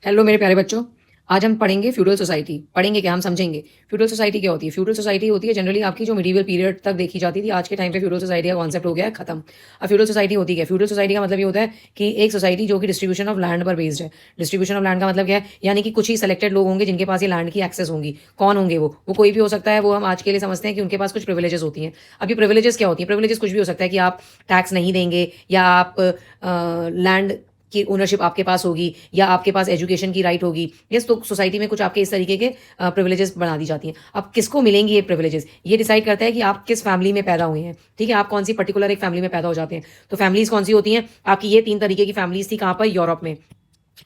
Hello मेरे प्यारे बच्चों। आज हम पढ़ेंगे फ्यूडल सोसाइटी। पढ़ेंगे क्या, हम समझेंगे फ्यूडल सोसाइटी क्या होती है। फ्यूडल सोसाइटी होती है जनरली आपकी जो मिडीवल पीरियड तक देखी जाती थी। आज के टाइम पे फ्यूडल सोसाइटी का कॉन्सेप्ट हो गया है खत्म। अब फ्यूडल सोसाइटी होती क्या है? फ्यूडल सोसाइटी का मतलब ये होता है कि एक सोसाइटी जो कि डिस्ट्रीब्यूशन ऑफ लैंड पर बेस्ड है। डिस्ट्रीब्यूशन ऑफ लैंड का मतलब क्या है? यानी कि कुछ ही सेलेक्टेड लोग होंगे जिनके पास ये लैंड की एक्सेस होंगी। कौन होंगे वो कोई भी हो सकता है। वो हम आज के लिए समझते हैं कि उनके पास कुछ प्रिविलेजेस होती हैं। अब ये प्रिविलेजेस क्या होती हैं? प्रिविलेजेस कुछ भी हो सकता है कि आप टैक्स नहीं देंगे, या आप लैंड की ओनरशिप आपके पास होगी, या आपके पास एजुकेशन की राइट होगी। यस, तो सोसाइटी में कुछ आपके इस तरीके के प्रिविलेजेस बना दी जाती हैं। अब किसको मिलेंगी ये प्रिविलेजेस? ये डिसाइड करता है कि आप किस फैमिली में पैदा हुए हैं। ठीक है, आप कौन सी पर्टिकुलर एक फैमिली में पैदा हो जाते हैं। तो फैमिलीज कौन सी होती हैं आपकी? ये 3 तरीके की फैमिलीज थी। कहाँ पर? यूरोप में।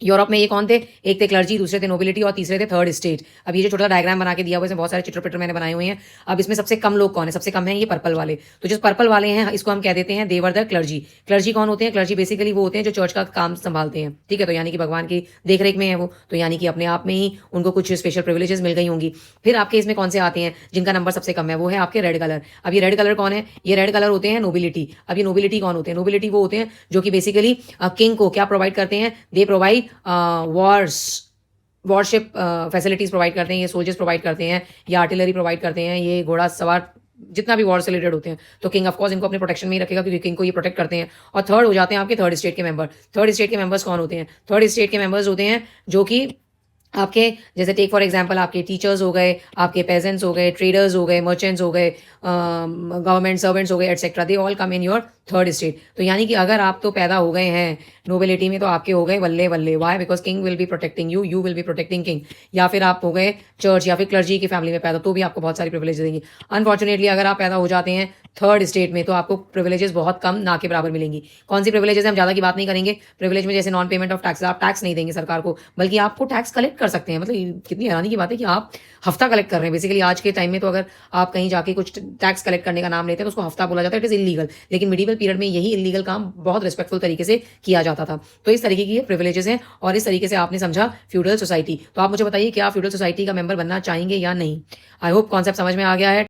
यूरोप में ये कौन थे? एक थे क्लर्जी, दूसरे थे नोबिलिटी, और तीसरे थे थर्ड स्टेट। अब ये जो छोटा डायग्राम बना के दिया हुआ है, इसमें बहुत सारे चित्र पित्र मैंने बनाए हुए हैं। अब इसमें सबसे कम लोग कौन है? सबसे कम है ये पर्पल वाले। तो जो पर्पल वाले हैं इसको हम कह देते हैं देवर द क्लर्जी। क्लर्जी कौन होते हैं? क्लर्जी बेसिकली वो होते हैं जो चर्च का काम संभालते हैं। ठीक है, तो यानी कि भगवान की देखरेख में है वो, तो यानी कि अपने आप में ही उनको कुछ स्पेशल प्रिविलेजेस मिल गई होंगी। फिर आपके इसमें कौन से आते हैं जिनका नंबर सबसे कम है? वो है आपके रेड कलर। अब ये रेड कलर कौन है? ये रेड कलर होते हैं नोबिलिटी। अब ये नोबिलिटी कौन होते हैं? नोबिलिटी वो होते हैं जो कि बेसिकली किंग को क्या प्रोवाइड करते हैं? They provide worship facilities provide करते हैं। ये सोल्जर्स प्रोवाइड करते हैं, या आर्टिलरी प्रोवाइड करते हैं, ये घोड़ा सवार जितना भी वॉर से रिलेटेड होते हैं। तो किंग ऑफकोर्स इनको अपने प्रोटेक्शन में ही रखेगा, क्योंकि किंग को ये प्रोटेक्ट करते हैं। और थर्ड हो जाते हैं आपके थर्ड स्टेट के मेंबर। थर्ड स्टेट के मेंबर्स कौन होते हैं? थर्ड स्टेट के मेंबर्स होते हैं जो कि आपके, जैसे टेक फॉर एग्जांपल आपके टीचर्स हो गए, आपके पेजेंट्स हो गए, ट्रेडर्स हो गए, मर्चेंट्स हो गए, गवर्नमेंट सर्वेंट्स हो गए, etcetera. They all come in your third state. तो यानी कि अगर आप तो पैदा हो गए हैं नोबिलिटी में, तो आपके हो गए बल्ले बल्ले। Why? Because king will be protecting you, you will be protecting king. या फिर आप हो गए चर्च या फिर क्लर्जी की फैमिली में पैदा, तो भी आपको बहुत सारी प्रिविलेज देंगी। अनफॉर्चुनेटली अगर आप पैदा हो जाते हैं थर्ड स्टेट में, तो आपको प्रिविलेजेस बहुत कम, ना के बराबर मिलेंगी। कौन सी प्रिविलेजेस? हम ज़्यादा की बात नहीं करेंगे। प्रिविलेज में जैसे नॉन पेमेंट ऑफ टैक्स, आप टैक्स नहीं देंगे सरकार को, बल्कि आपको टैक्स कलेक्ट कर सकते हैं। मतलब कितनी हैरानी की बात है कि आप हफ्ता कलेक्ट कर रहे हैं। बेसिकली आज के टाइम में तो अगर आप कहीं जाके कुछ टैक्स कलेक्ट करने का नाम लेते हैं तो उसको हफ्ता बोला जाता है, इट इज इलीगल। लेकिन मिडिवल पीरियड में यही इलीगल काम बहुत रिस्पेक्टफुल तरीके से किया जाता था। तो इस तरीके की ये प्रिविलेजेस हैं, और इस तरीके से आपने समझा फ्यूडल सोसाइटी। तो आप मुझे बताइए, क्या आप फ्यूडल सोसाइटी का मेंबर बनना चाहेंगे या नहीं? आई होप कॉन्सेप्ट समझ में आ गया है।